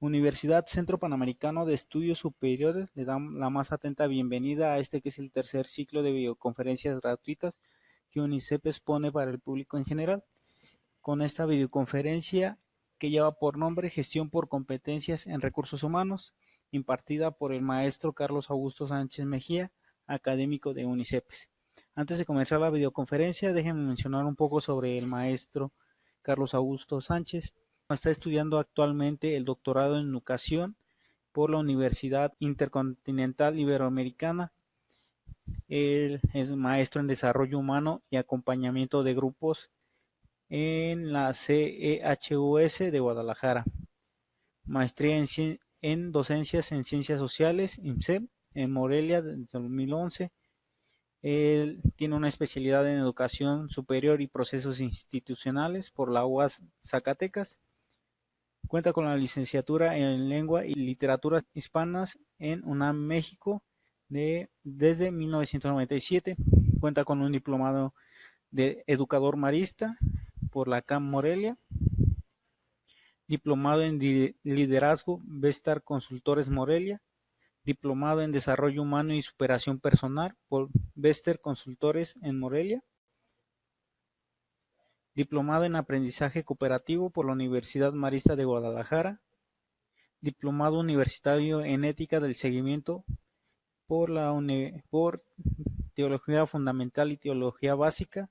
Universidad Centro Panamericano de Estudios Superiores le da la más atenta bienvenida a este que es el tercer ciclo de videoconferencias gratuitas que UNICEP expone para el público en general. Con esta videoconferencia que lleva por nombre Gestión por Competencias en Recursos Humanos, impartida por el maestro Carlos Augusto Sánchez Mejía, académico de UNICEP. Antes de comenzar la videoconferencia, déjenme mencionar un poco sobre el maestro Carlos Augusto Sánchez. Está estudiando actualmente el doctorado en educación por la Universidad Intercontinental Iberoamericana. Él es maestro en desarrollo humano y acompañamiento de grupos en la CEHUS de Guadalajara. Maestría en docencias en ciencias sociales, IMCEP, en Morelia desde 2011. Él tiene una especialidad en educación superior y procesos institucionales por la UAS Zacatecas. Cuenta con la licenciatura en Lengua y Literaturas Hispanas en UNAM México desde 1997. Cuenta con un diplomado de educador marista por la CAM Morelia. Diplomado en Liderazgo Vestar Consultores Morelia. Diplomado en Desarrollo Humano y Superación Personal por Vester Consultores en Morelia. Diplomado en Aprendizaje Cooperativo por la Universidad Marista de Guadalajara. Diplomado Universitario en Ética del Seguimiento por Teología Fundamental y Teología Básica.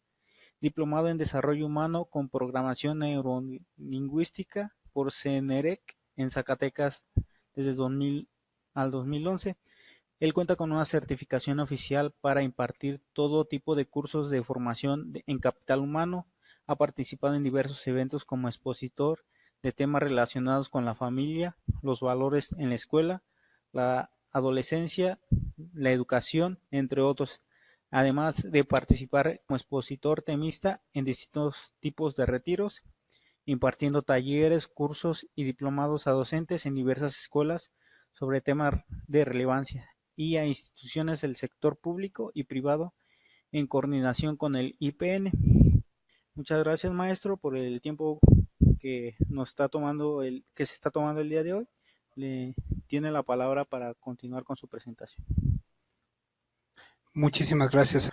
Diplomado en Desarrollo Humano con Programación Neurolingüística por CNREC en Zacatecas desde 2000 al 2011. Él cuenta con una certificación oficial para impartir todo tipo de cursos de formación en capital humano. Ha participado en diversos eventos como expositor de temas relacionados con la familia, los valores en la escuela, la adolescencia, la educación, entre otros, además de participar como expositor temista en distintos tipos de retiros, impartiendo talleres, cursos y diplomados a docentes en diversas escuelas sobre temas de relevancia y a instituciones del sector público y privado en coordinación con el IPN. Muchas gracias, maestro, por el tiempo que se está tomando el día de hoy. Le tiene la palabra para continuar con su presentación. Muchísimas gracias.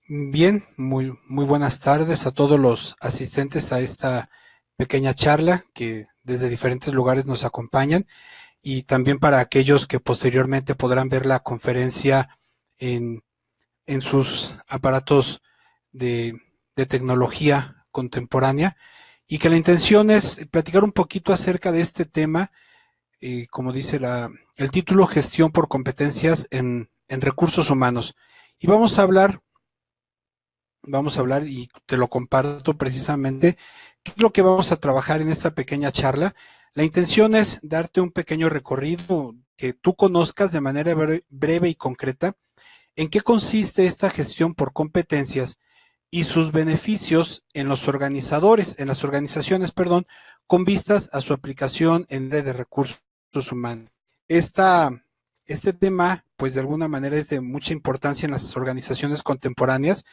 Bien, muy buenas tardes a todos los asistentes a esta pequeña charla que desde diferentes lugares nos acompañan, y también para aquellos que posteriormente podrán ver la conferencia en sus aparatos de tecnología contemporánea, y que la intención es platicar un poquito acerca de este tema, como dice el título, Gestión por Competencias en Recursos Humanos. Y vamos a hablar, y te lo comparto precisamente, qué es lo que vamos a trabajar en esta pequeña charla. La intención es darte un pequeño recorrido, que tú conozcas de manera breve y concreta en qué consiste esta gestión por competencias y sus beneficios en las organizaciones, con vistas a su aplicación en red de recursos humanos. Este tema, pues de alguna manera es de mucha importancia en las organizaciones contemporáneas,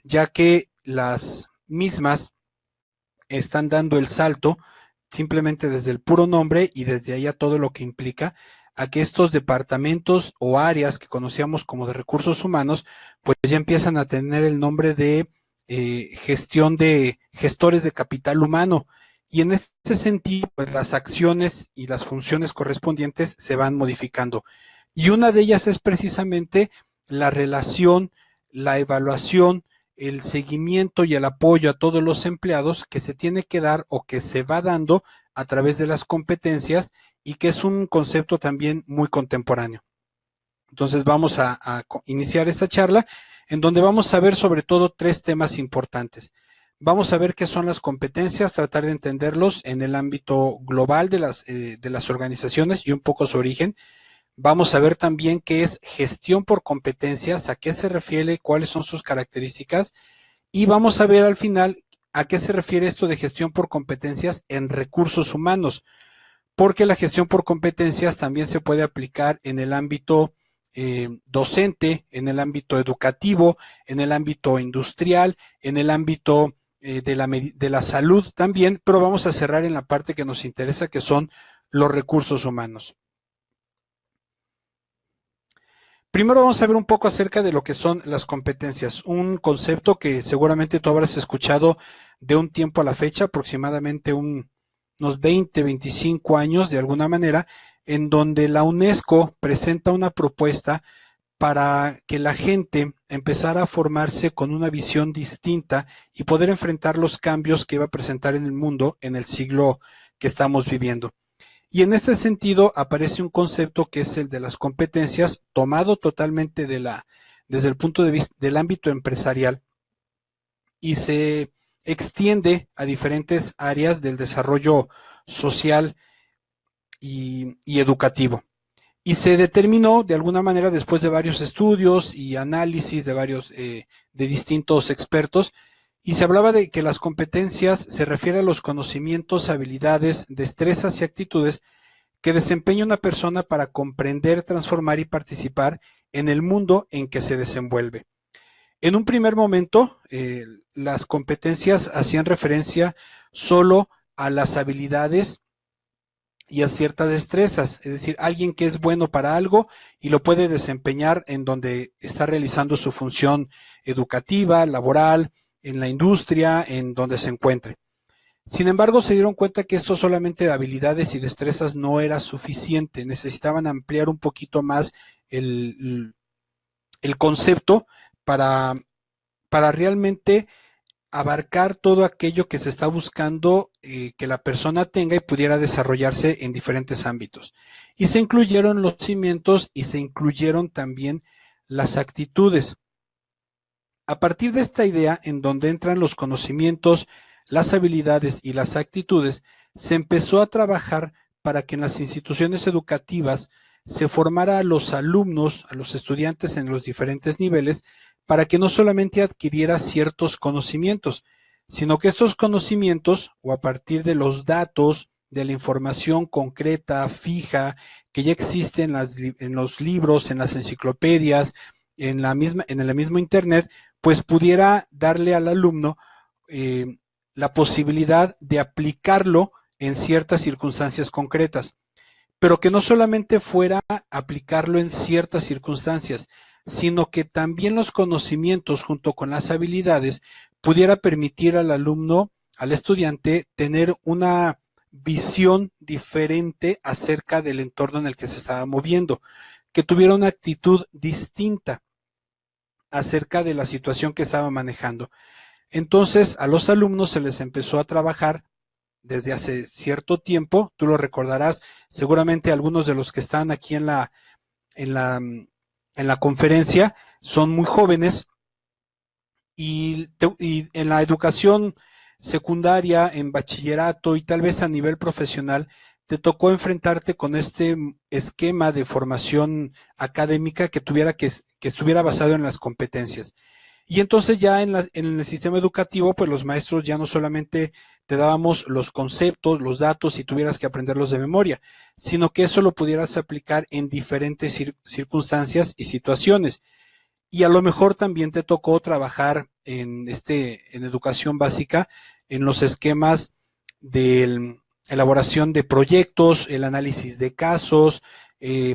ya que las mismas están dando el salto simplemente desde el puro nombre y desde ahí a todo lo que implica, a que estos departamentos o áreas que conocíamos como de recursos humanos, pues ya empiezan a tener el nombre de gestión de gestores de capital humano. Y en este sentido, pues las acciones y las funciones correspondientes se van modificando. Y una de ellas es precisamente la relación, la evaluación, el seguimiento y el apoyo a todos los empleados que se tiene que dar o que se va dando a través de las competencias, y que es un concepto también muy contemporáneo. Entonces vamos a iniciar esta charla, en donde vamos a ver sobre todo 3 temas importantes. Vamos a ver qué son las competencias, tratar de entenderlos en el ámbito global de las organizaciones y un poco su origen. Vamos a ver también qué es gestión por competencias, a qué se refiere, cuáles son sus características, y vamos a ver al final a qué se refiere esto de gestión por competencias en recursos humanos, porque la gestión por competencias también se puede aplicar en el ámbito docente, en el ámbito educativo, en el ámbito industrial, en el ámbito de la salud también, pero vamos a cerrar en la parte que nos interesa, que son los recursos humanos. Primero vamos a ver un poco acerca de lo que son las competencias, un concepto que seguramente tú habrás escuchado de un tiempo a la fecha, aproximadamente unos 20, 25 años de alguna manera, en donde la UNESCO presenta una propuesta para que la gente empezara a formarse con una visión distinta y poder enfrentar los cambios que iba a presentar en el mundo en el siglo que estamos viviendo. Y en este sentido aparece un concepto que es el de las competencias, tomado totalmente desde el punto de vista del ámbito empresarial y se extiende a diferentes áreas del desarrollo social y educativo. Y se determinó de alguna manera después de varios estudios y análisis de distintos expertos, y se hablaba de que las competencias se refiere a los conocimientos, habilidades, destrezas y actitudes que desempeña una persona para comprender, transformar y participar en el mundo en que se desenvuelve. En un primer momento, las competencias hacían referencia solo a las habilidades y a ciertas destrezas, es decir, alguien que es bueno para algo y lo puede desempeñar en donde está realizando su función educativa, laboral, en la industria, en donde se encuentre. Sin embargo, se dieron cuenta que esto solamente de habilidades y destrezas no era suficiente, necesitaban ampliar un poquito más el concepto para, para realmente abarcar todo aquello que se está buscando que la persona tenga y pudiera desarrollarse en diferentes ámbitos. Y se incluyeron los cimientos y se incluyeron también las actitudes. A partir de esta idea, en donde entran los conocimientos, las habilidades y las actitudes, se empezó a trabajar para que en las instituciones educativas se formara a los alumnos, a los estudiantes en los diferentes niveles, para que no solamente adquiriera ciertos conocimientos, sino que estos conocimientos, o a partir de los datos, de la información concreta, fija, que ya existe en los libros, en las enciclopedias, en el mismo Internet, pues pudiera darle al alumno la posibilidad de aplicarlo en ciertas circunstancias concretas, pero que no solamente fuera aplicarlo en ciertas circunstancias, sino que también los conocimientos junto con las habilidades pudiera permitir al alumno, al estudiante, tener una visión diferente acerca del entorno en el que se estaba moviendo, que tuviera una actitud distinta acerca de la situación que estaba manejando. Entonces, a los alumnos se les empezó a trabajar desde hace cierto tiempo, tú lo recordarás, seguramente algunos de los que están aquí en la conferencia son muy jóvenes y en la educación secundaria, en bachillerato y tal vez a nivel profesional, te tocó enfrentarte con este esquema de formación académica que estuviera basado en las competencias. Y entonces ya en el sistema educativo, pues los maestros ya no solamente te dábamos los conceptos, los datos y tuvieras que aprenderlos de memoria, sino que eso lo pudieras aplicar en diferentes circunstancias y situaciones. Y a lo mejor también te tocó trabajar en educación básica, en los esquemas de elaboración de proyectos, el análisis de casos,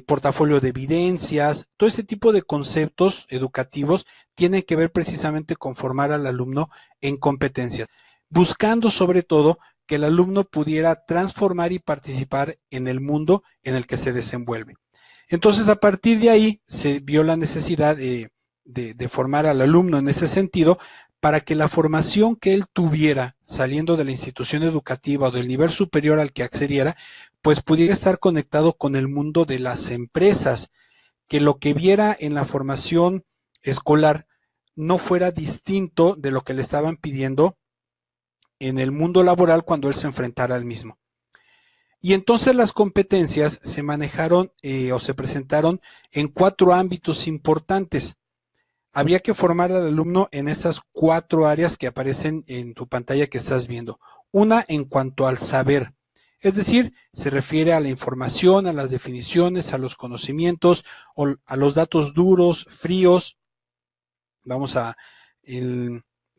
portafolio de evidencias, todo ese tipo de conceptos educativos tienen que ver precisamente con formar al alumno en competencias, buscando sobre todo que el alumno pudiera transformar y participar en el mundo en el que se desenvuelve. Entonces, a partir de ahí se vio la necesidad de formar al alumno en ese sentido para que la formación que él tuviera saliendo de la institución educativa o del nivel superior al que accediera, pues pudiera estar conectado con el mundo de las empresas, que lo que viera en la formación escolar no fuera distinto de lo que le estaban pidiendo en el mundo laboral cuando él se enfrentara al mismo. Y entonces las competencias se manejaron o se presentaron en 4 ámbitos importantes. Habría que formar al alumno en estas 4 áreas que aparecen en tu pantalla que estás viendo. Una en cuanto al saber, es decir, se refiere a la información, a las definiciones, a los conocimientos, o a los datos duros, fríos. Vamos a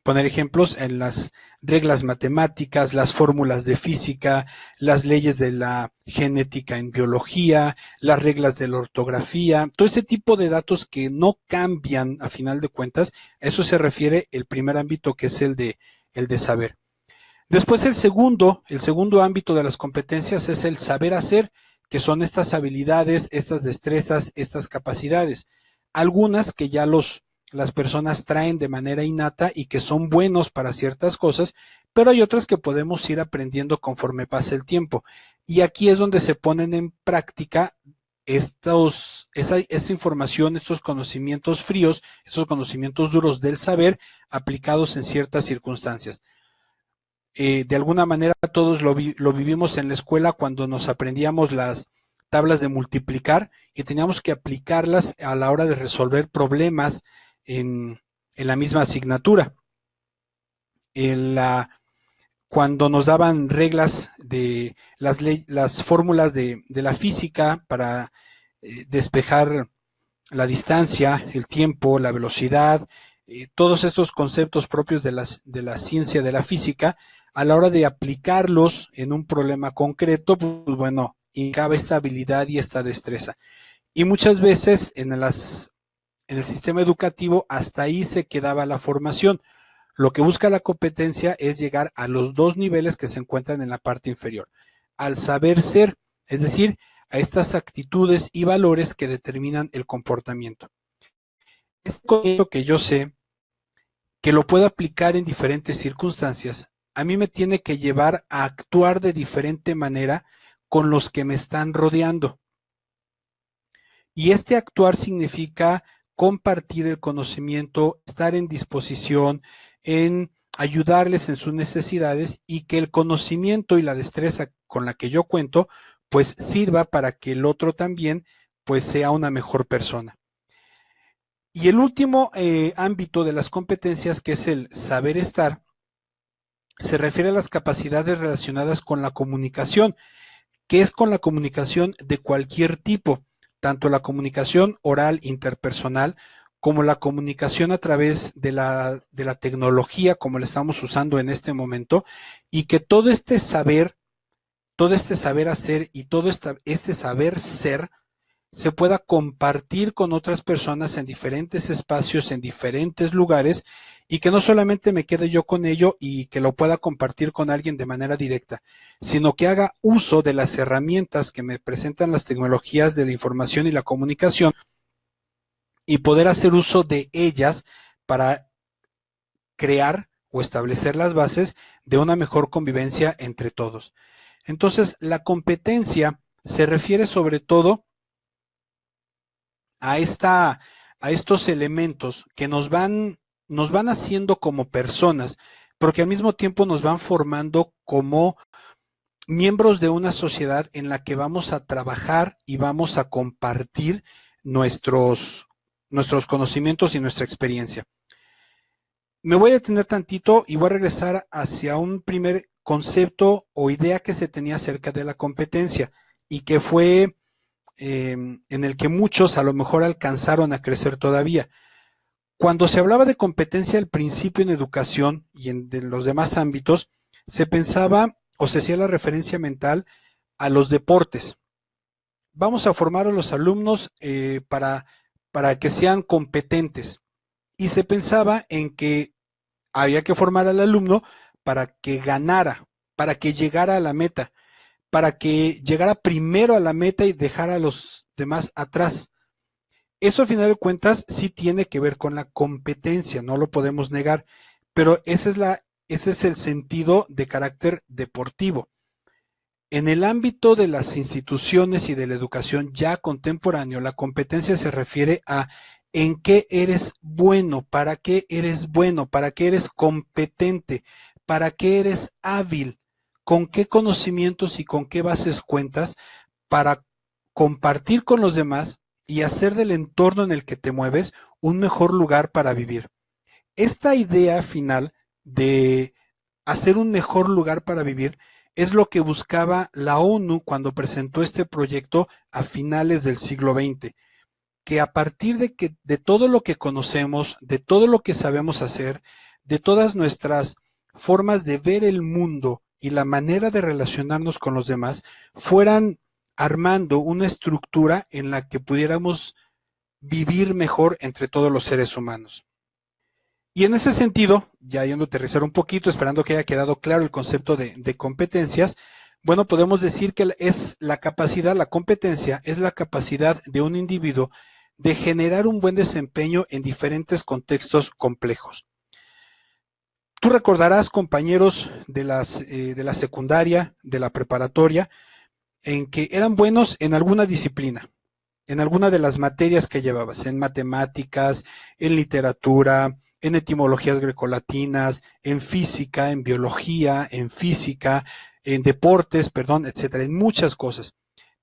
poner ejemplos en las reglas matemáticas, las fórmulas de física, las leyes de la genética en biología, las reglas de la ortografía, todo ese tipo de datos que no cambian a final de cuentas. A eso se refiere el primer ámbito, que es el de saber. Después el segundo ámbito de las competencias es el saber hacer, que son estas habilidades, estas destrezas, estas capacidades. Algunas que ya las personas traen de manera innata y que son buenos para ciertas cosas, pero hay otras que podemos ir aprendiendo conforme pasa el tiempo. Y aquí es donde se ponen en práctica esta información, estos conocimientos fríos, estos conocimientos duros del saber aplicados en ciertas circunstancias. De alguna manera todos lo vivimos en la escuela cuando nos aprendíamos las tablas de multiplicar y teníamos que aplicarlas a la hora de resolver problemas en la misma asignatura. Cuando nos daban reglas de las fórmulas de la física para despejar la distancia, el tiempo, la velocidad, todos estos conceptos propios de la ciencia de la física, a la hora de aplicarlos en un problema concreto, pues bueno, indicaba esta habilidad y esta destreza. Y muchas veces en el sistema educativo hasta ahí se quedaba la formación. Lo que busca la competencia es llegar a los dos niveles que se encuentran en la parte inferior, al saber ser, es decir, a estas actitudes y valores que determinan el comportamiento. Este concepto que yo sé que lo puedo aplicar en diferentes circunstancias, a mí me tiene que llevar a actuar de diferente manera con los que me están rodeando. Y este actuar significa compartir el conocimiento, estar en disposición, en ayudarles en sus necesidades y que el conocimiento y la destreza con la que yo cuento, pues sirva para que el otro también, pues sea una mejor persona. Y el último ámbito de las competencias, que es el saber estar, se refiere a las capacidades relacionadas con la comunicación, que es con la comunicación de cualquier tipo, tanto la comunicación oral interpersonal como la comunicación a través de la tecnología como la estamos usando en este momento, y que todo este saber hacer y todo este saber ser se pueda compartir con otras personas en diferentes espacios, en diferentes lugares, y que no solamente me quede yo con ello y que lo pueda compartir con alguien de manera directa, sino que haga uso de las herramientas que me presentan las tecnologías de la información y la comunicación y poder hacer uso de ellas para crear o establecer las bases de una mejor convivencia entre todos. Entonces, la competencia se refiere sobre todo a estos elementos que nos van haciendo como personas, porque al mismo tiempo nos van formando como miembros de una sociedad en la que vamos a trabajar y vamos a compartir nuestros conocimientos y nuestra experiencia. Me voy a detener tantito y voy a regresar hacia un primer concepto o idea que se tenía acerca de la competencia y que fue en el que muchos a lo mejor alcanzaron a crecer todavía. Cuando se hablaba de competencia al principio en educación y en los demás ámbitos, se pensaba o se hacía la referencia mental a los deportes. Vamos a formar a los alumnos para que sean competentes. Y se pensaba en que había que formar al alumno para que ganara, para que llegara a la meta, para que llegara primero a la meta y dejara a los demás atrás. Eso, a final de cuentas, sí tiene que ver con la competencia, no lo podemos negar, pero ese es el sentido de carácter deportivo. En el ámbito de las instituciones y de la educación ya contemporáneo, la competencia se refiere a en qué eres bueno, para qué eres competente, para qué eres hábil, con qué conocimientos y con qué bases cuentas para compartir con los demás y hacer del entorno en el que te mueves un mejor lugar para vivir. Esta idea final de hacer un mejor lugar para vivir es lo que buscaba la ONU cuando presentó este proyecto a finales del siglo XX, que a partir de todo lo que conocemos, de todo lo que sabemos hacer, de todas nuestras formas de ver el mundo y la manera de relacionarnos con los demás fueran armando una estructura en la que pudiéramos vivir mejor entre todos los seres humanos. Y en ese sentido, ya yendo a aterrizar un poquito, esperando que haya quedado claro el concepto de competencias, bueno, podemos decir que es la capacidad, la competencia es la capacidad de un individuo de generar un buen desempeño en diferentes contextos complejos. Tú recordarás, compañeros de la secundaria, de la preparatoria, en que eran buenos en alguna disciplina, en alguna de las materias que llevabas, en matemáticas, en literatura, en etimologías grecolatinas, en física, en biología, en física, en deportes, perdón, etcétera, en muchas cosas.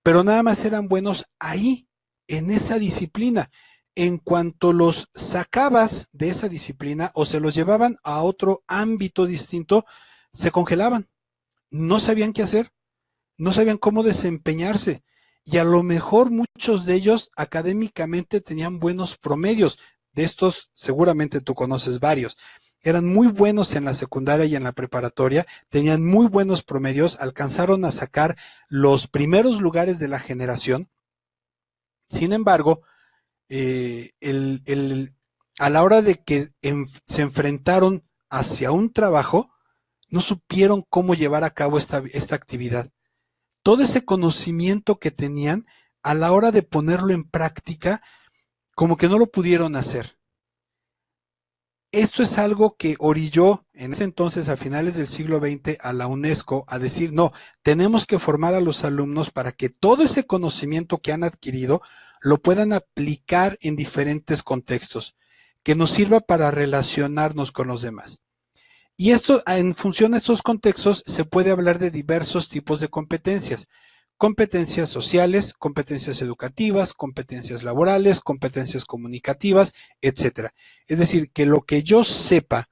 Pero nada más eran buenos ahí, en esa disciplina. En cuanto los sacabas de esa disciplina o se los llevaban a otro ámbito distinto, se congelaban. No sabían qué hacer, no sabían cómo desempeñarse. Y a lo mejor muchos de ellos académicamente tenían buenos promedios. De estos seguramente tú conoces varios. Eran muy buenos en la secundaria y en la preparatoria, tenían muy buenos promedios, alcanzaron a sacar los primeros lugares de la generación. Sin embargo, a la hora de que se enfrentaron hacia un trabajo, no supieron cómo llevar a cabo esta actividad. Todo ese conocimiento que tenían, a la hora de ponerlo en práctica, como que no lo pudieron hacer. Esto es algo que orilló en ese entonces, a finales del siglo XX, a la UNESCO a decir, no, tenemos que formar a los alumnos para que todo ese conocimiento que han adquirido lo puedan aplicar en diferentes contextos, que nos sirva para relacionarnos con los demás. Y esto, en función de estos contextos, se puede hablar de diversos tipos de competencias. Competencias sociales, competencias educativas, competencias laborales, competencias comunicativas, etcétera. Es decir, que lo que yo sepa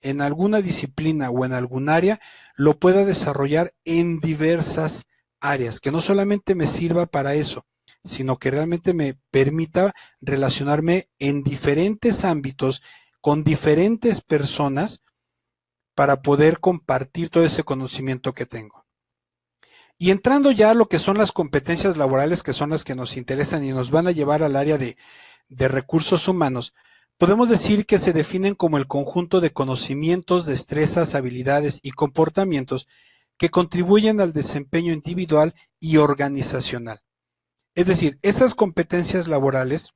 en alguna disciplina o en algún área, lo pueda desarrollar en diversas áreas, que no solamente me sirva para eso, sino que realmente me permita relacionarme en diferentes ámbitos con diferentes personas para poder compartir todo ese conocimiento que tengo. Y entrando ya a lo que son las competencias laborales, que son las que nos interesan y nos van a llevar al área de recursos humanos, podemos decir que se definen como el conjunto de conocimientos, destrezas, habilidades y comportamientos que contribuyen al desempeño individual y organizacional. Es decir, esas competencias laborales,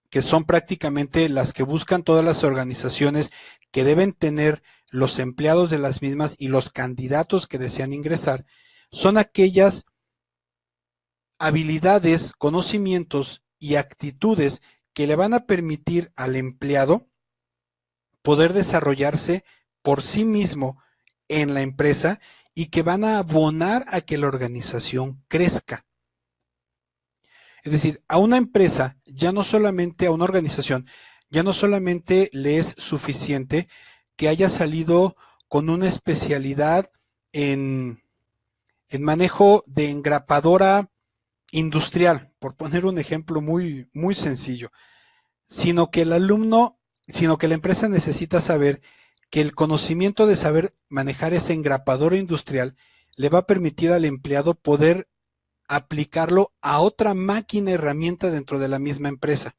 que son prácticamente las que buscan todas las organizaciones que deben tener los empleados de las mismas y los candidatos que desean ingresar, son aquellas habilidades, conocimientos y actitudes que le van a permitir al empleado poder desarrollarse por sí mismo en la empresa y que van a abonar a que la organización crezca. Es decir, a una empresa, ya no solamente a una organización, ya no solamente le es suficiente que haya salido con una especialidad en manejo de engrapadora industrial, por poner un ejemplo muy, muy sencillo, sino que la empresa necesita saber que el conocimiento de saber manejar esa engrapadora industrial le va a permitir al empleado poder aplicarlo a otra máquina, herramienta dentro de la misma empresa.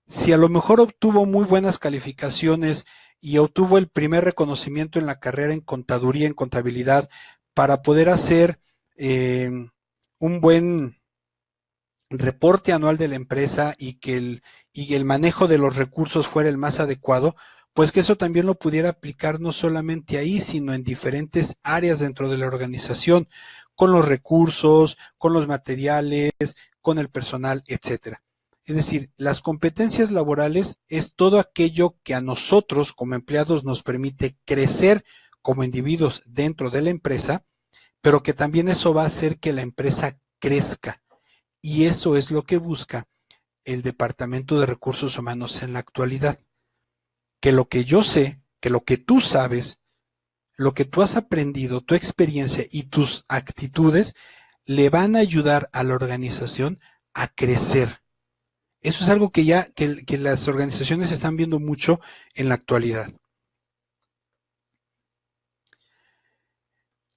Si a lo mejor obtuvo muy buenas calificaciones y obtuvo el primer reconocimiento en la carrera en contaduría, en contabilidad, para poder hacer un buen reporte anual de la empresa y que el manejo de los recursos fuera el más adecuado, pues que eso también lo pudiera aplicar no solamente ahí, sino en diferentes áreas dentro de la organización, con los recursos, con los materiales, con el personal, etcétera. Es decir, las competencias laborales es todo aquello que a nosotros como empleados nos permite crecer como individuos dentro de la empresa, pero que también eso va a hacer que la empresa crezca. Y eso es lo que busca el Departamento de Recursos Humanos en la actualidad. Que lo que yo sé, que lo que tú sabes, lo que tú has aprendido, tu experiencia y tus actitudes le van a ayudar a la organización a crecer. Eso es algo que las organizaciones están viendo mucho en la actualidad.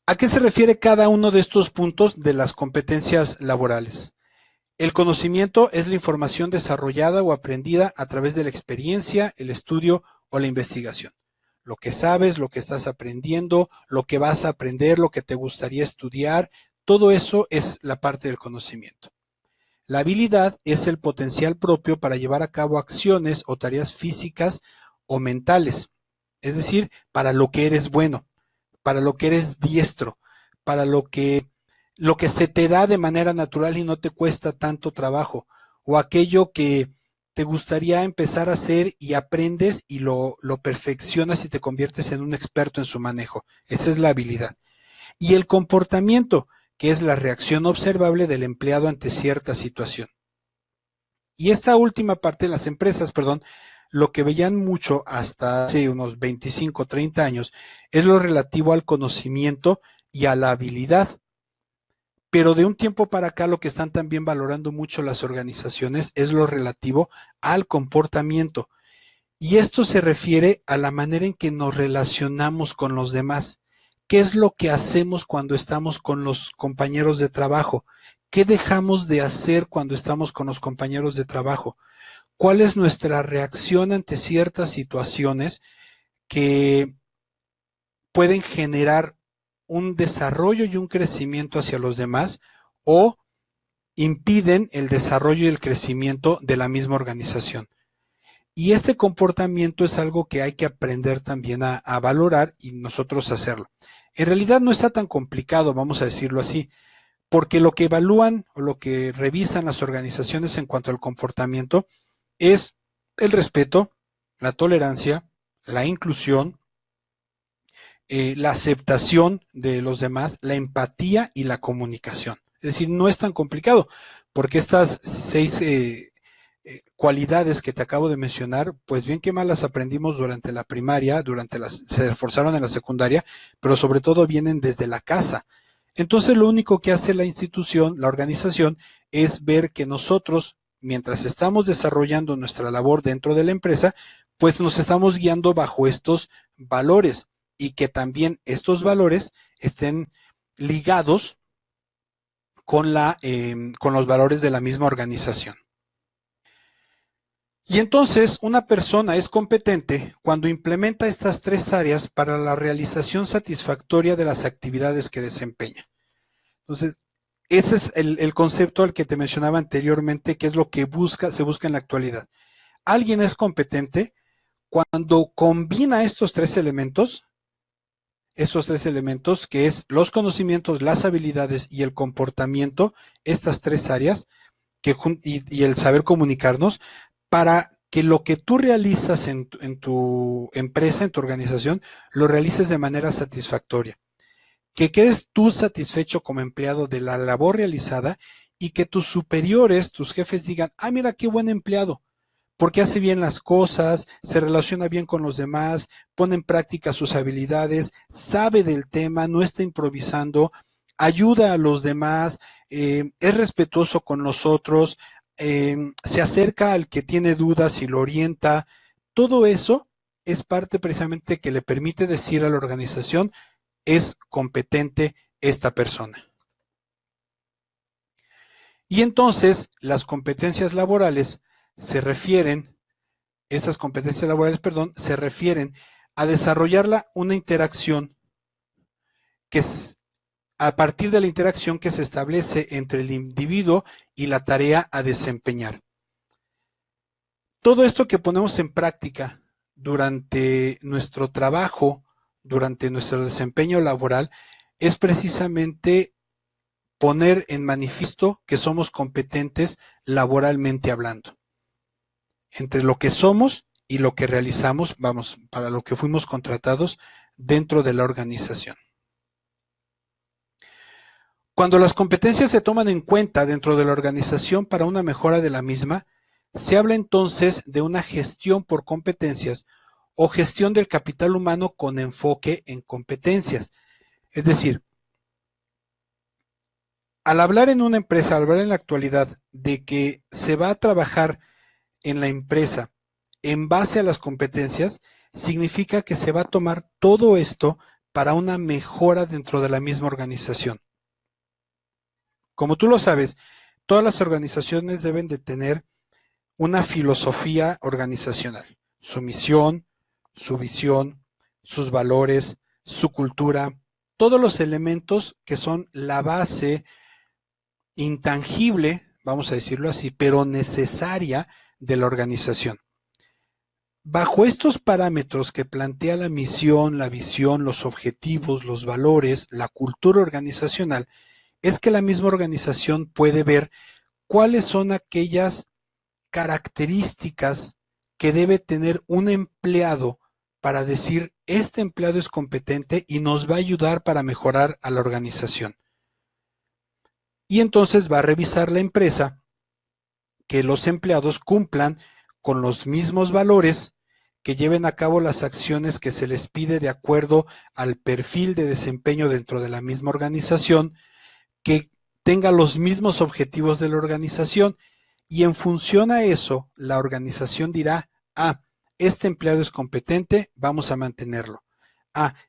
¿A qué se refiere cada uno de estos puntos de las competencias laborales? El conocimiento es la información desarrollada o aprendida a través de la experiencia, el estudio o la investigación. Lo que sabes, lo que estás aprendiendo, lo que vas a aprender, lo que te gustaría estudiar, todo eso es la parte del conocimiento. La habilidad es el potencial propio para llevar a cabo acciones o tareas físicas o mentales, es decir, para lo que eres bueno, para lo que eres diestro, para lo que se te da de manera natural y no te cuesta tanto trabajo, o aquello que te gustaría empezar a hacer y aprendes y lo perfeccionas y te conviertes en un experto en su manejo. Esa es la habilidad. Y el comportamiento, que es la reacción observable del empleado ante cierta situación. Y esta última parte, las empresas, perdón, lo que veían mucho hasta hace unos 25, 30 años, es lo relativo al conocimiento y a la habilidad. Pero de un tiempo para acá lo que están también valorando mucho las organizaciones es lo relativo al comportamiento. Y esto se refiere a la manera en que nos relacionamos con los demás. ¿Qué es lo que hacemos cuando estamos con los compañeros de trabajo? ¿Qué dejamos de hacer cuando estamos con los compañeros de trabajo? ¿Cuál es nuestra reacción ante ciertas situaciones que pueden generar un desarrollo y un crecimiento hacia los demás o impiden el desarrollo y el crecimiento de la misma organización? Y este comportamiento es algo que hay que aprender también a valorar y nosotros hacerlo. En realidad no está tan complicado, vamos a decirlo así, porque lo que evalúan o lo que revisan las organizaciones en cuanto al comportamiento es el respeto, la tolerancia, la inclusión, la aceptación de los demás, la empatía y la comunicación. Es decir, no es tan complicado, porque estas 6 cualidades que te acabo de mencionar, pues bien que mal las aprendimos durante la primaria, se reforzaron en la secundaria, pero sobre todo vienen desde la casa. Entonces lo único que hace la institución, la organización, es ver que nosotros, mientras estamos desarrollando nuestra labor dentro de la empresa, pues nos estamos guiando bajo estos valores y que también estos valores estén ligados con los valores de la misma organización. Y entonces una persona es competente cuando implementa estas 3 áreas para la realización satisfactoria de las actividades que desempeña. Entonces, ese es el concepto al que te mencionaba anteriormente, que es lo que se busca en la actualidad. Alguien es competente cuando combina estos 3 elementos, que es los conocimientos, las habilidades y el comportamiento, estas 3 áreas, y el saber comunicarnos, para que lo que tú realizas en tu empresa, en tu organización, lo realices de manera satisfactoria. Que quedes tú satisfecho como empleado de la labor realizada y que tus superiores, tus jefes digan, ah, mira qué buen empleado, porque hace bien las cosas, se relaciona bien con los demás, pone en práctica sus habilidades, sabe del tema, no está improvisando, ayuda a los demás, es respetuoso con los otros, se acerca al que tiene dudas y lo orienta. Todo eso es parte precisamente que le permite decir a la organización, es competente esta persona. Y entonces las competencias laborales se refieren a desarrollarla una interacción que es a partir de la interacción que se establece entre el individuo y la tarea a desempeñar. Todo esto que ponemos en práctica durante nuestro trabajo, durante nuestro desempeño laboral, es precisamente poner en manifiesto que somos competentes laboralmente hablando. Entre lo que somos y lo que realizamos, para lo que fuimos contratados dentro de la organización. Cuando las competencias se toman en cuenta dentro de la organización para una mejora de la misma, se habla entonces de una gestión por competencias o gestión del capital humano con enfoque en competencias. Es decir, al hablar en una empresa, al hablar en la actualidad de que se va a trabajar en la empresa en base a las competencias, significa que se va a tomar todo esto para una mejora dentro de la misma organización. Como tú lo sabes, todas las organizaciones deben de tener una filosofía organizacional, su misión, su visión, sus valores, su cultura, todos los elementos que son la base intangible, vamos a decirlo así, pero necesaria de la organización. Bajo estos parámetros que plantea la misión, la visión, los objetivos, los valores, la cultura organizacional, es que la misma organización puede ver cuáles son aquellas características que debe tener un empleado para decir, este empleado es competente y nos va a ayudar para mejorar a la organización. Y entonces va a revisar la empresa que los empleados cumplan con los mismos valores, que lleven a cabo las acciones que se les pide de acuerdo al perfil de desempeño dentro de la misma organización, que tenga los mismos objetivos de la organización, y en función a eso, la organización dirá, este empleado es competente, vamos a mantenerlo.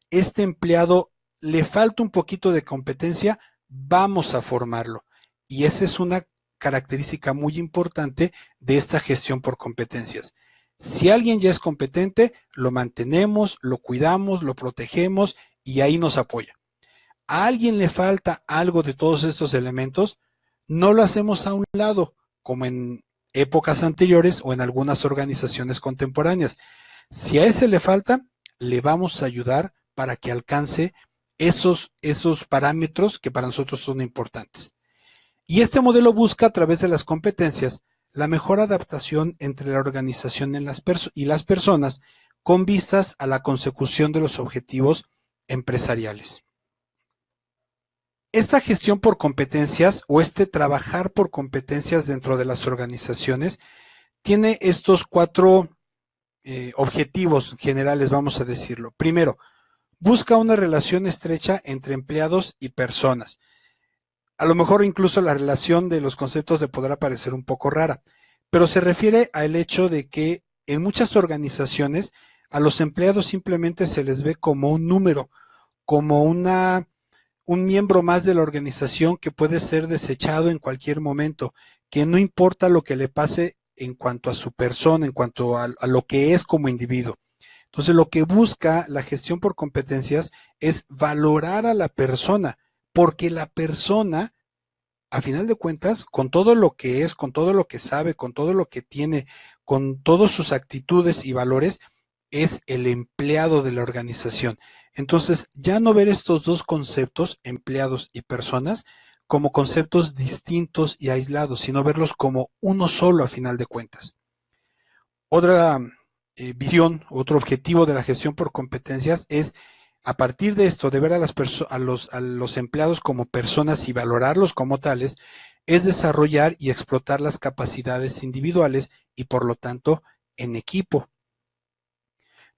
Este empleado le falta un poquito de competencia, vamos a formarlo. Y esa es una característica muy importante de esta gestión por competencias. Si alguien ya es competente, lo mantenemos, lo cuidamos, lo protegemos y ahí nos apoya. A alguien le falta algo de todos estos elementos, no lo hacemos a un lado, como en épocas anteriores o en algunas organizaciones contemporáneas. Si a ese le falta, le vamos a ayudar para que alcance esos parámetros que para nosotros son importantes. Y este modelo busca a través de las competencias la mejor adaptación entre la organización y las personas con vistas a la consecución de los objetivos empresariales. Esta gestión por competencias o este trabajar por competencias dentro de las organizaciones tiene estos 4 objetivos generales, vamos a decirlo. Primero, busca una relación estrecha entre empleados y personas. A lo mejor incluso la relación de los conceptos de podrá parecer un poco rara, pero se refiere al hecho de que en muchas organizaciones a los empleados simplemente se les ve como un número, como un miembro más de la organización que puede ser desechado en cualquier momento, que no importa lo que le pase en cuanto a su persona, en cuanto a lo que es como individuo. Entonces, lo que busca la gestión por competencias es valorar a la persona, porque la persona, a final de cuentas, con todo lo que es, con todo lo que sabe, con todo lo que tiene, con todas sus actitudes y valores, es el empleado de la organización. Entonces, ya no ver estos dos conceptos, empleados y personas, como conceptos distintos y aislados, sino verlos como uno solo a final de cuentas. Otra visión, otro objetivo de la gestión por competencias es, a partir de esto, de ver a los empleados como personas y valorarlos como tales, es desarrollar y explotar las capacidades individuales y, por lo tanto, en equipo.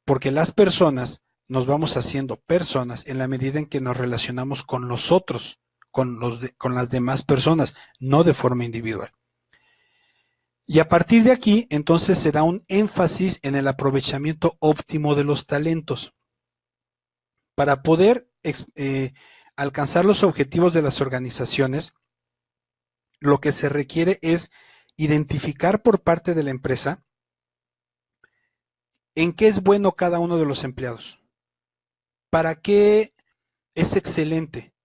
Porque las personas nos vamos haciendo personas en la medida en que nos relacionamos con los otros, con las demás personas, no de forma individual. Y a partir de aquí, entonces se da un énfasis en el aprovechamiento óptimo de los talentos. Para poder alcanzar los objetivos de las organizaciones, lo que se requiere es identificar por parte de la empresa en qué es bueno cada uno de los empleados, para qué es excelente,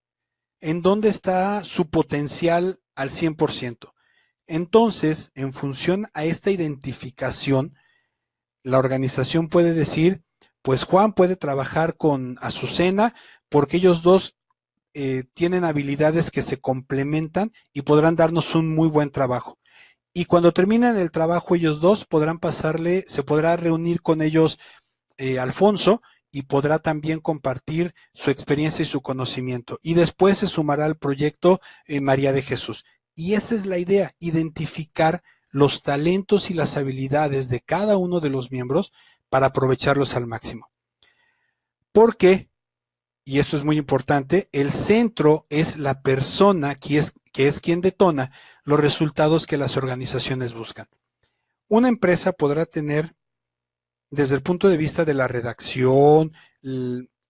en dónde está su potencial al 100%. Entonces, en función a esta identificación, la organización puede decir, pues Juan puede trabajar con Azucena porque ellos dos tienen habilidades que se complementan y podrán darnos un muy buen trabajo. Y cuando terminen el trabajo ellos dos se podrá reunir con ellos Alfonso y podrá también compartir su experiencia y su conocimiento. Y después se sumará al proyecto María de Jesús. Y esa es la idea, identificar los talentos y las habilidades de cada uno de los miembros para aprovecharlos al máximo. Porque, y eso es muy importante, el centro es la persona que es quien detona los resultados que las organizaciones buscan. Una empresa podrá tener, desde el punto de vista de la redacción,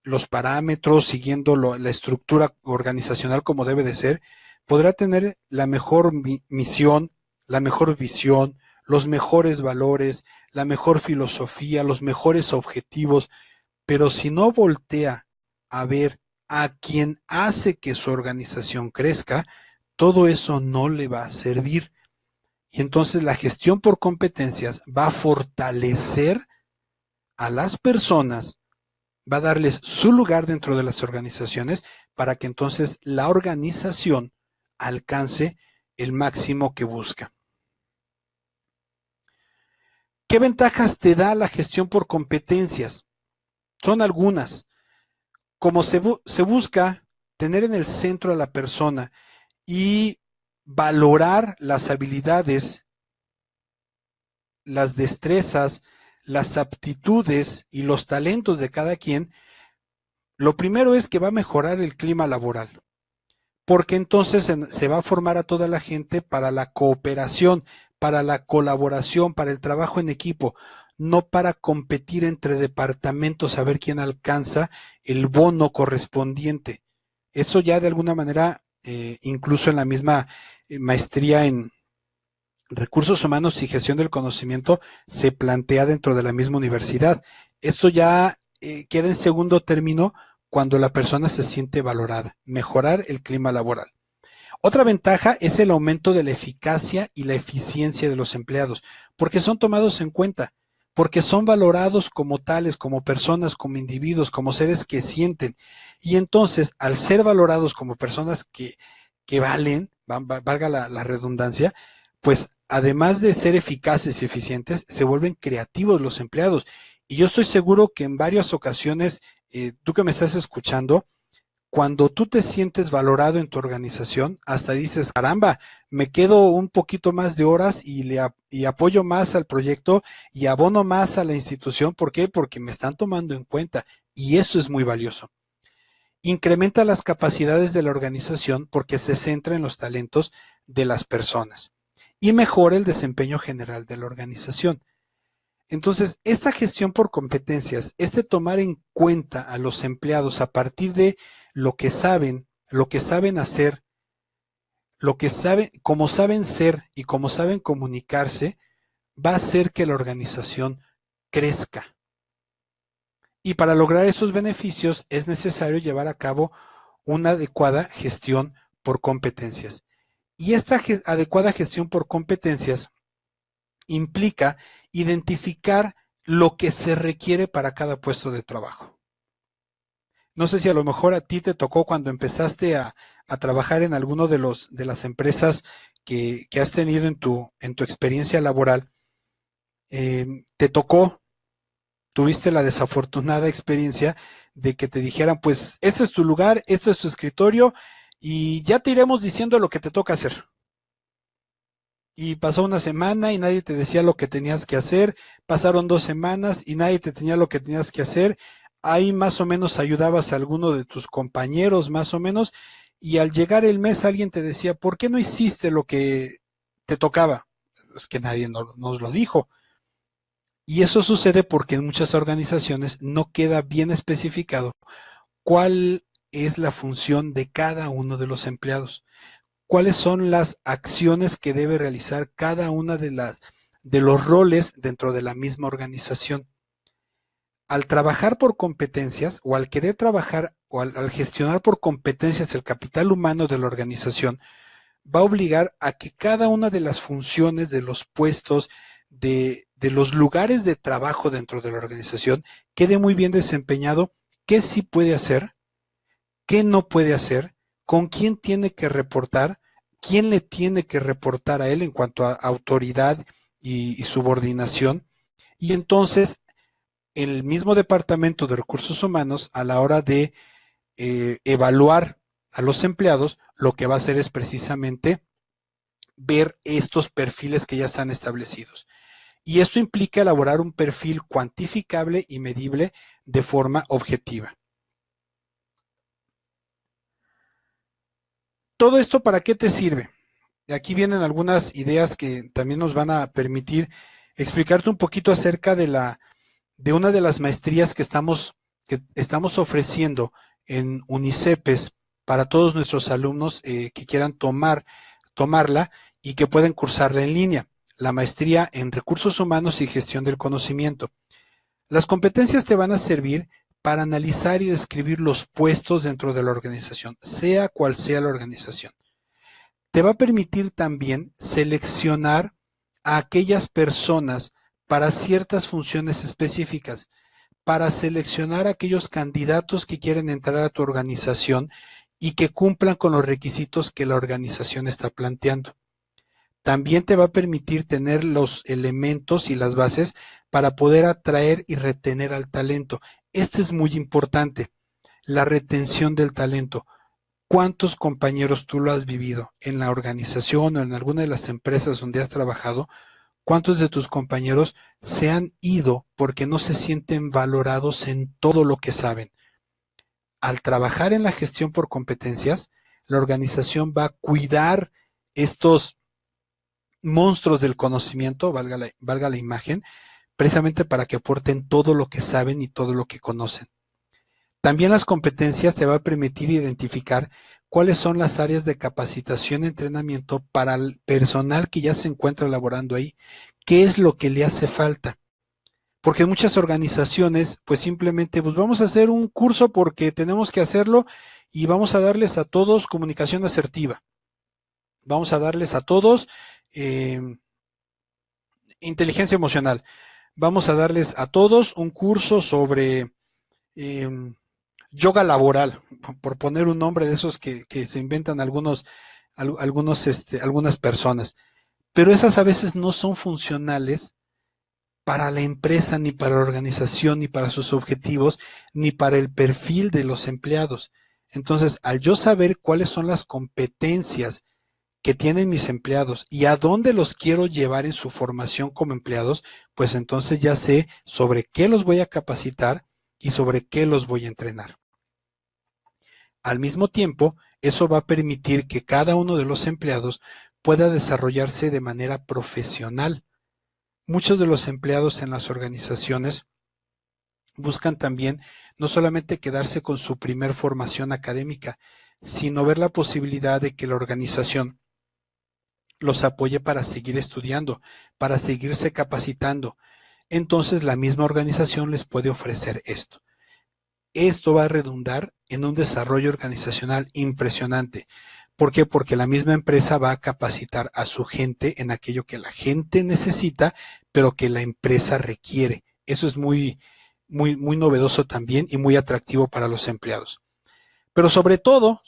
los parámetros, siguiendo la estructura organizacional como debe de ser, podrá tener la mejor misión, la mejor visión, los mejores valores, la mejor filosofía, los mejores objetivos, pero si no voltea a ver a quien hace que su organización crezca, todo eso no le va a servir. Y entonces la gestión por competencias va a fortalecer a las personas, va a darles su lugar dentro de las organizaciones para que entonces la organización alcance el máximo que busca. ¿Qué ventajas te da la gestión por competencias? Son algunas. Como se busca tener en el centro a la persona y valorar las habilidades, las destrezas, las aptitudes y los talentos de cada quien, lo primero es que va a mejorar el clima laboral, porque entonces se va a formar a toda la gente para la cooperación, para la colaboración, para el trabajo en equipo, no para competir entre departamentos a ver quién alcanza el bono correspondiente. Eso ya de alguna manera, incluso en la misma maestría en recursos humanos y gestión del conocimiento, se plantea dentro de la misma universidad. Esto ya queda en segundo término cuando la persona se siente valorada, mejorar el clima laboral. Otra ventaja es el aumento de la eficacia y la eficiencia de los empleados, porque son tomados en cuenta, porque son valorados como tales, como personas, como individuos, como seres que sienten. Y entonces, al ser valorados como personas que valen, valga la redundancia, pues además de ser eficaces y eficientes, se vuelven creativos los empleados. Y yo estoy seguro que en varias ocasiones, tú que me estás escuchando, cuando tú te sientes valorado en tu organización, hasta dices, caramba, me quedo un poquito más de horas y apoyo más al proyecto y abono más a la institución. ¿Por qué? Porque me están tomando en cuenta y eso es muy valioso. Incrementa las capacidades de la organización porque se centra en los talentos de las personas y mejora el desempeño general de la organización. Entonces, esta gestión por competencias, este tomar en cuenta a los empleados a partir de lo que saben hacer, lo que saben, cómo saben ser y cómo saben comunicarse, va a hacer que la organización crezca. Y para lograr esos beneficios es necesario llevar a cabo una adecuada gestión por competencias. Y esta adecuada gestión por competencias implica identificar lo que se requiere para cada puesto de trabajo. No sé si a lo mejor a ti te tocó cuando empezaste a trabajar en alguno de las empresas que has tenido en tu experiencia laboral, te tocó, tuviste la desafortunada experiencia de que te dijeran, pues, este es tu lugar, este es tu escritorio, y ya te iremos diciendo lo que te toca hacer. Y pasó una semana y nadie te decía lo que tenías que hacer, pasaron 2 semanas y nadie te tenía lo que tenías que hacer, ahí más o menos ayudabas a alguno de tus compañeros, más o menos, y al llegar el mes alguien te decía, ¿por qué no hiciste lo que te tocaba? Es que nadie nos lo dijo. Y eso sucede porque en muchas organizaciones no queda bien especificado cuál es la función de cada uno de los empleados, cuáles son las acciones que debe realizar cada una de los roles dentro de la misma organización. Al trabajar por competencias o al querer trabajar o al gestionar por competencias el capital humano de la organización, va a obligar a que cada una de las funciones, de los puestos, de los lugares de trabajo dentro de la organización quede muy bien desempeñado, qué sí puede hacer, qué no puede hacer, con quién tiene que reportar, quién le tiene que reportar a él en cuanto a autoridad y subordinación. Y entonces el mismo departamento de recursos humanos, a la hora de evaluar a los empleados, lo que va a hacer es precisamente ver estos perfiles que ya están establecidos. Y esto implica elaborar un perfil cuantificable y medible de forma objetiva. ¿Todo esto para qué te sirve? Aquí vienen algunas ideas que también nos van a permitir explicarte un poquito acerca de una de las maestrías que estamos que estamos ofreciendo en UNICEPES para todos nuestros alumnos que quieran tomarla y que pueden cursarla en línea, la maestría en recursos humanos y gestión del conocimiento. Las competencias te van a servir para analizar y describir los puestos dentro de la organización, sea cual sea la organización. Te va a permitir también seleccionar a aquellas personas para ciertas funciones específicas, para seleccionar a aquellos candidatos que quieren entrar a tu organización y que cumplan con los requisitos que la organización está planteando. También te va a permitir tener los elementos y las bases para poder atraer y retener al talento. Este es muy importante, la retención del talento. ¿Cuántos compañeros tú lo has vivido en la organización o en alguna de las empresas donde has trabajado? ¿Cuántos de tus compañeros se han ido porque no se sienten valorados en todo lo que saben? Al trabajar en la gestión por competencias, la organización va a cuidar estos monstruos del conocimiento, valga la imagen, precisamente para que aporten todo lo que saben y todo lo que conocen. También las competencias te va a permitir identificar cuáles son las áreas de capacitación y entrenamiento para el personal que ya se encuentra laborando ahí, qué es lo que le hace falta. Porque muchas organizaciones, pues simplemente, pues vamos a hacer un curso porque tenemos que hacerlo y vamos a darles a todos comunicación asertiva. Vamos a darles a todos inteligencia emocional. Vamos a darles a todos un curso sobre yoga laboral, por poner un nombre de esos que se inventan algunas personas. Pero esas a veces no son funcionales para la empresa, ni para la organización, ni para sus objetivos, ni para el perfil de los empleados. Entonces, al yo saber cuáles son las competencias que tienen mis empleados y a dónde los quiero llevar en su formación como empleados, pues entonces ya sé sobre qué los voy a capacitar y sobre qué los voy a entrenar. Al mismo tiempo, eso va a permitir que cada uno de los empleados pueda desarrollarse de manera profesional. Muchos de los empleados en las organizaciones buscan también no solamente quedarse con su primer formación académica, sino ver la posibilidad de que la organización los apoye para seguir estudiando, para seguirse capacitando. Entonces la misma organización les puede ofrecer esto. Esto va a redundar en un desarrollo organizacional impresionante. ¿Por qué? Porque la misma empresa va a capacitar a su gente en aquello que la gente necesita, pero que la empresa requiere. Eso es muy novedoso también y muy atractivo para los empleados. Pero sobre todo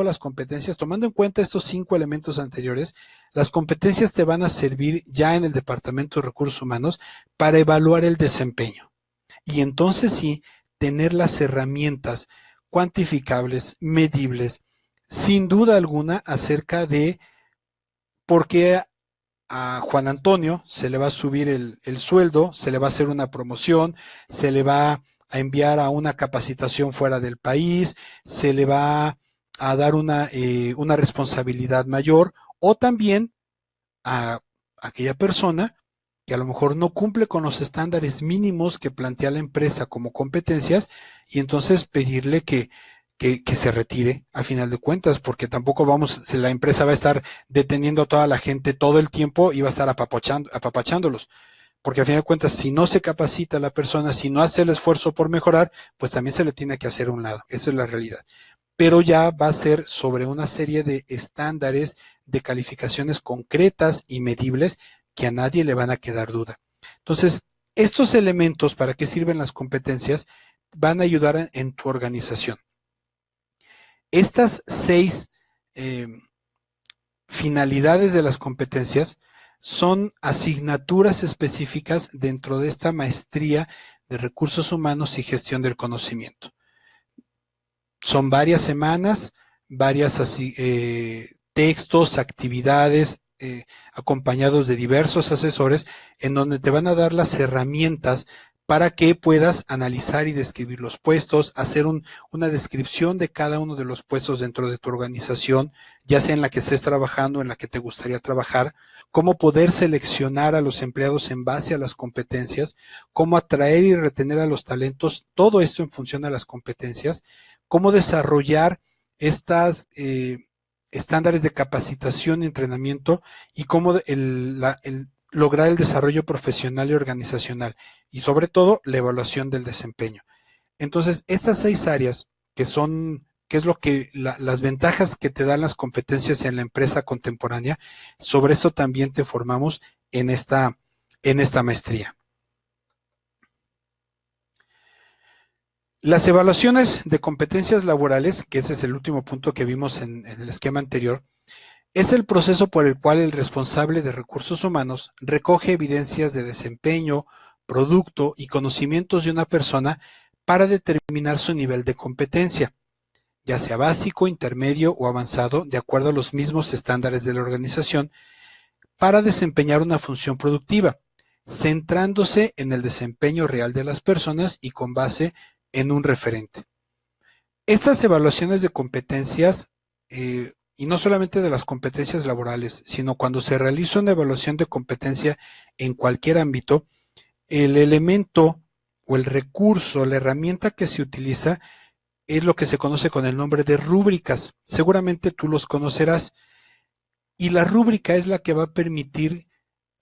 las competencias, tomando en cuenta estos 5 elementos anteriores, las competencias te van a servir ya en el Departamento de Recursos Humanos para evaluar el desempeño. Y entonces sí, tener las herramientas cuantificables, medibles, sin duda alguna acerca de por qué a Juan Antonio se le va a subir el sueldo, se le va a hacer una promoción, se le va a enviar a una capacitación fuera del país, se le va a dar una responsabilidad mayor, o también a aquella persona que a lo mejor no cumple con los estándares mínimos que plantea la empresa como competencias, y entonces pedirle que se retire a final de cuentas, porque tampoco la empresa va a estar deteniendo a toda la gente todo el tiempo y va a estar apapachándolos. Porque a final de cuentas, si no se capacita a la persona, si no hace el esfuerzo por mejorar, pues también se le tiene que hacer a un lado. Esa es la realidad. Pero ya va a ser sobre una serie de estándares, de calificaciones concretas y medibles que a nadie le van a quedar duda. Entonces, estos elementos, ¿para qué sirven las competencias? Van a ayudar en tu organización. Estas 6 finalidades de las competencias son asignaturas específicas dentro de esta maestría de recursos humanos y gestión del conocimiento. Son varias semanas, varios textos, actividades, acompañados de diversos asesores, en donde te van a dar las herramientas para que puedas analizar y describir los puestos, hacer una descripción de cada uno de los puestos dentro de tu organización, ya sea en la que estés trabajando, en la que te gustaría trabajar, cómo poder seleccionar a los empleados en base a las competencias, cómo atraer y retener a los talentos, todo esto en función a las competencias, cómo desarrollar estas estándares de capacitación y entrenamiento y cómo lograr el desarrollo profesional y organizacional y sobre todo la evaluación del desempeño. Entonces, estas 6 áreas que es lo que las ventajas que te dan las competencias en la empresa contemporánea, sobre eso también te formamos en esta maestría. Las evaluaciones de competencias laborales, que ese es el último punto que vimos en el esquema anterior, es el proceso por el cual el responsable de recursos humanos recoge evidencias de desempeño, producto y conocimientos de una persona para determinar su nivel de competencia, ya sea básico, intermedio o avanzado, de acuerdo a los mismos estándares de la organización, para desempeñar una función productiva, centrándose en el desempeño real de las personas y con base en un referente. Estas evaluaciones de competencias, y no solamente de las competencias laborales, sino cuando se realiza una evaluación de competencia en cualquier ámbito, el elemento o el recurso, la herramienta que se utiliza es lo que se conoce con el nombre de rúbricas. Seguramente tú los conocerás. Y la rúbrica es la que va a permitir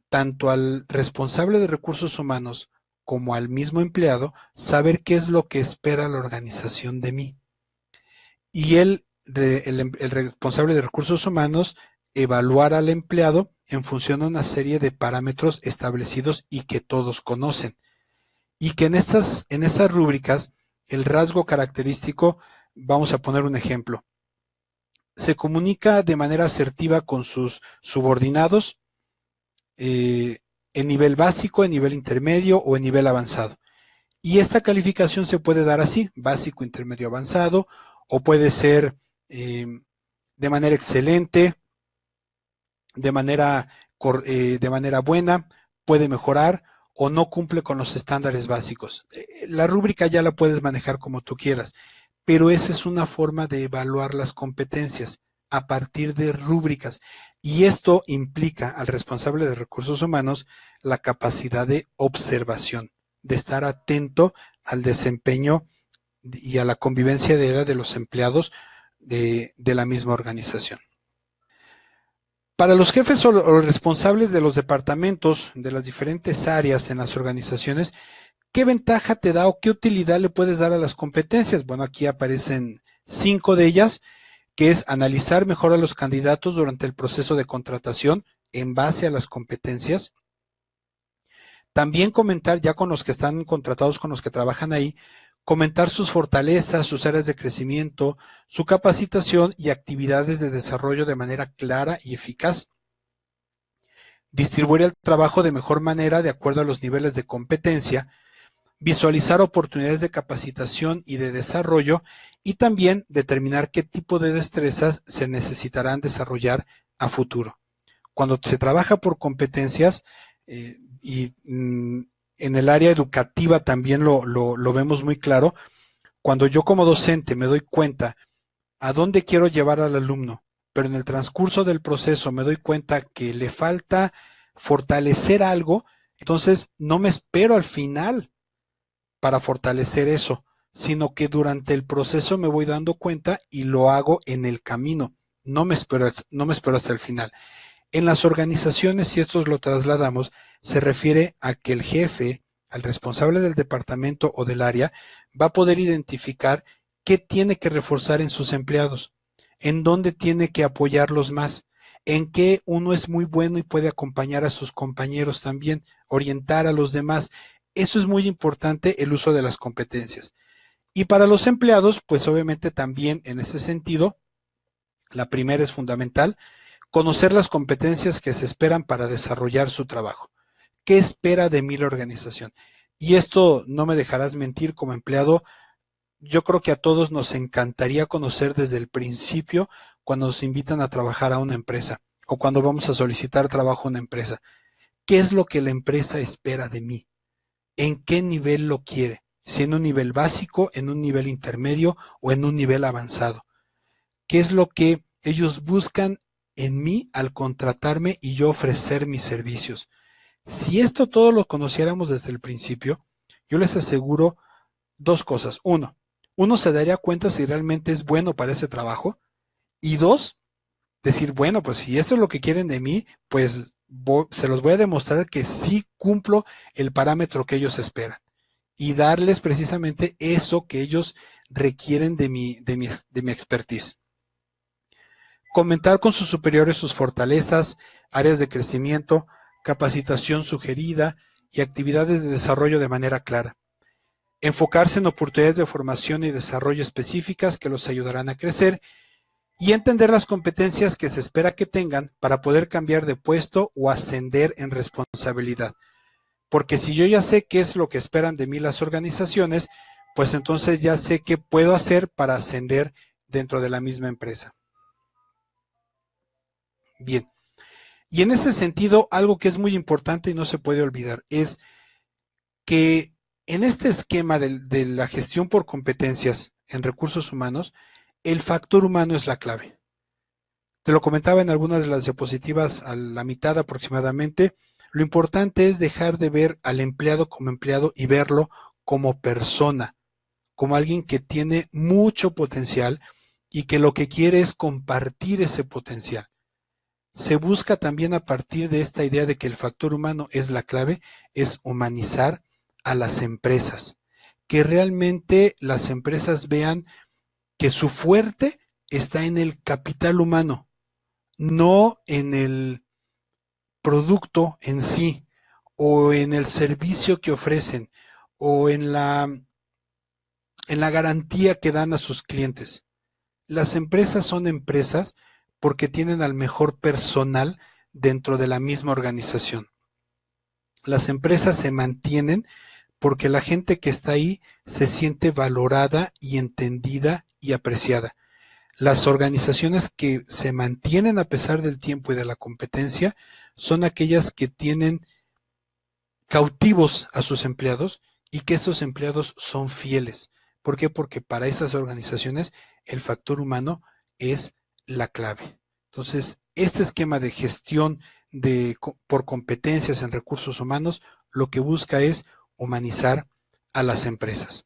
tanto al responsable de recursos humanos como al mismo empleado saber qué es lo que espera la organización de mí. Y el responsable de recursos humanos evaluar al empleado en función a una serie de parámetros establecidos y que todos conocen. Y que en esas rúbricas, el rasgo característico, vamos a poner un ejemplo, se comunica de manera asertiva con sus subordinados en nivel básico, en nivel intermedio o en nivel avanzado. Y esta calificación se puede dar así, básico, intermedio, avanzado, o puede ser de manera excelente, de manera buena, puede mejorar o no cumple con los estándares básicos. La rúbrica ya la puedes manejar como tú quieras, pero esa es una forma de evaluar las competencias a partir de rúbricas. Y esto implica al responsable de recursos humanos la capacidad de observación, de estar atento al desempeño y a la convivencia diaria de los empleados de la misma organización. Para los jefes o los responsables de los departamentos de las diferentes áreas en las organizaciones, ¿qué ventaja te da o qué utilidad le puedes dar a las competencias? Bueno, aquí aparecen 5 de ellas, que es analizar mejor a los candidatos durante el proceso de contratación en base a las competencias. También comentar ya con los que están contratados, con los que trabajan ahí, comentar sus fortalezas, sus áreas de crecimiento, su capacitación y actividades de desarrollo de manera clara y eficaz. Distribuir el trabajo de mejor manera de acuerdo a los niveles de competencia, visualizar oportunidades de capacitación y de desarrollo y también determinar qué tipo de destrezas se necesitarán desarrollar a futuro. Cuando se trabaja por competencias en el área educativa también lo vemos muy claro, cuando yo como docente me doy cuenta a dónde quiero llevar al alumno, pero en el transcurso del proceso me doy cuenta que le falta fortalecer algo, entonces no me espero al final para fortalecer eso, sino que durante el proceso me voy dando cuenta y lo hago en el camino, no me espero hasta el final. En las organizaciones, si esto lo trasladamos, se refiere a que el jefe, al responsable del departamento o del área, va a poder identificar qué tiene que reforzar en sus empleados, en dónde tiene que apoyarlos más, en qué uno es muy bueno y puede acompañar a sus compañeros también, orientar a los demás. Eso es muy importante, el uso de las competencias. Y para los empleados, pues obviamente también en ese sentido, la primera es fundamental, conocer las competencias que se esperan para desarrollar su trabajo. ¿Qué espera de mí la organización? Y esto no me dejarás mentir como empleado, yo creo que a todos nos encantaría conocer desde el principio cuando nos invitan a trabajar a una empresa o cuando vamos a solicitar trabajo a una empresa. ¿Qué es lo que la empresa espera de mí? en qué nivel lo quiere, si en un nivel básico, en un nivel intermedio o en un nivel avanzado. ¿Qué es lo que ellos buscan en mí al contratarme y yo ofrecer mis servicios? Si esto todo lo conociéramos desde el principio, yo les aseguro dos cosas. Uno se daría cuenta si realmente es bueno para ese trabajo. Y dos, decir, bueno, pues si eso es lo que quieren de mí, pues se los voy a demostrar que sí cumplo el parámetro que ellos esperan. Y darles precisamente eso que ellos requieren de mi expertise. Comentar con sus superiores sus fortalezas, áreas de crecimiento, capacitación sugerida y actividades de desarrollo de manera clara. Enfocarse en oportunidades de formación y desarrollo específicas que los ayudarán a crecer y entender las competencias que se espera que tengan para poder cambiar de puesto o ascender en responsabilidad. Porque si yo ya sé qué es lo que esperan de mí las organizaciones, pues entonces ya sé qué puedo hacer para ascender dentro de la misma empresa. Bien. Y en ese sentido, algo que es muy importante y no se puede olvidar es que en este esquema de la gestión por competencias en recursos humanos, el factor humano es la clave. Te lo comentaba en algunas de las diapositivas a la mitad aproximadamente. Lo importante es dejar de ver al empleado como empleado y verlo como persona, como alguien que tiene mucho potencial y que lo que quiere es compartir ese potencial. Se busca también a partir de esta idea de que el factor humano es la clave, es humanizar a las empresas, que realmente las empresas vean que su fuerte está en el capital humano, no en el producto en sí, o en el servicio que ofrecen, o en la garantía que dan a sus clientes. Las empresas son empresas porque tienen al mejor personal dentro de la misma organización. Las empresas se mantienen porque la gente que está ahí se siente valorada y entendida y apreciada. Las organizaciones que se mantienen a pesar del tiempo y de la competencia son aquellas que tienen cautivos a sus empleados y que esos empleados son fieles. ¿Por qué? Porque para esas organizaciones el factor humano es la clave. Entonces, este esquema de gestión por competencias en recursos humanos lo que busca es humanizar a las empresas.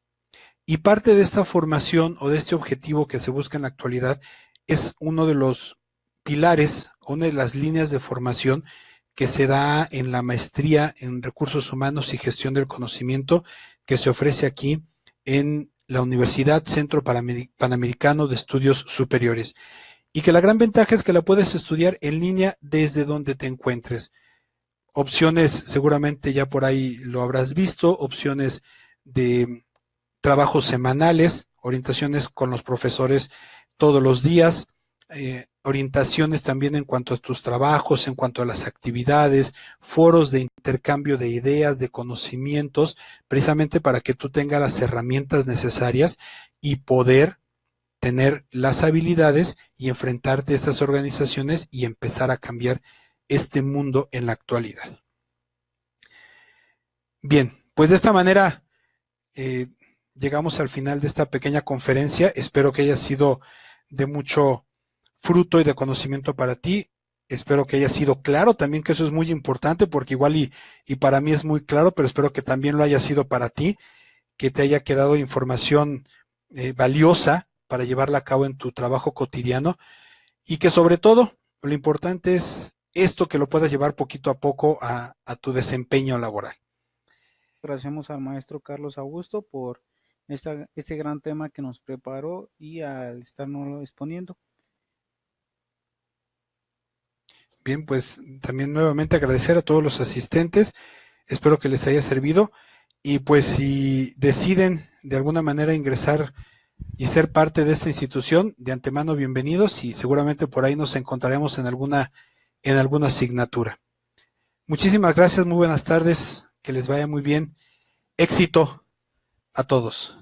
Y parte de esta formación o de este objetivo que se busca en la actualidad es uno de los pilares, una de las líneas de formación que se da en la maestría en recursos humanos y gestión del conocimiento que se ofrece aquí en la Universidad Centro Panamericano de Estudios Superiores. Y que la gran ventaja es que la puedes estudiar en línea desde donde te encuentres. Opciones, seguramente ya por ahí lo habrás visto, opciones de trabajos semanales, orientaciones con los profesores todos los días, orientaciones también en cuanto a tus trabajos, en cuanto a las actividades, foros de intercambio de ideas, de conocimientos, precisamente para que tú tengas las herramientas necesarias y poder tener las habilidades y enfrentarte a estas organizaciones y empezar a cambiar este mundo en la actualidad. Bien, pues de esta manera llegamos al final de esta pequeña conferencia. Espero que haya sido de mucho fruto y de conocimiento para ti. Espero que haya sido claro también, que eso es muy importante, porque igual y para mí es muy claro, pero espero que también lo haya sido para ti, que te haya quedado información valiosa para llevarla a cabo en tu trabajo cotidiano y que sobre todo lo importante es esto, que lo puedas llevar poquito a poco a tu desempeño laboral. Agradecemos al maestro Carlos Augusto por este gran tema que nos preparó y al estarnos exponiendo. Bien, pues también nuevamente agradecer a todos los asistentes. Espero que les haya servido. Y pues si deciden de alguna manera ingresar y ser parte de esta institución, de antemano bienvenidos, y seguramente por ahí nos encontraremos en alguna asignatura. Muchísimas gracias, muy buenas tardes, que les vaya muy bien. Éxito a todos.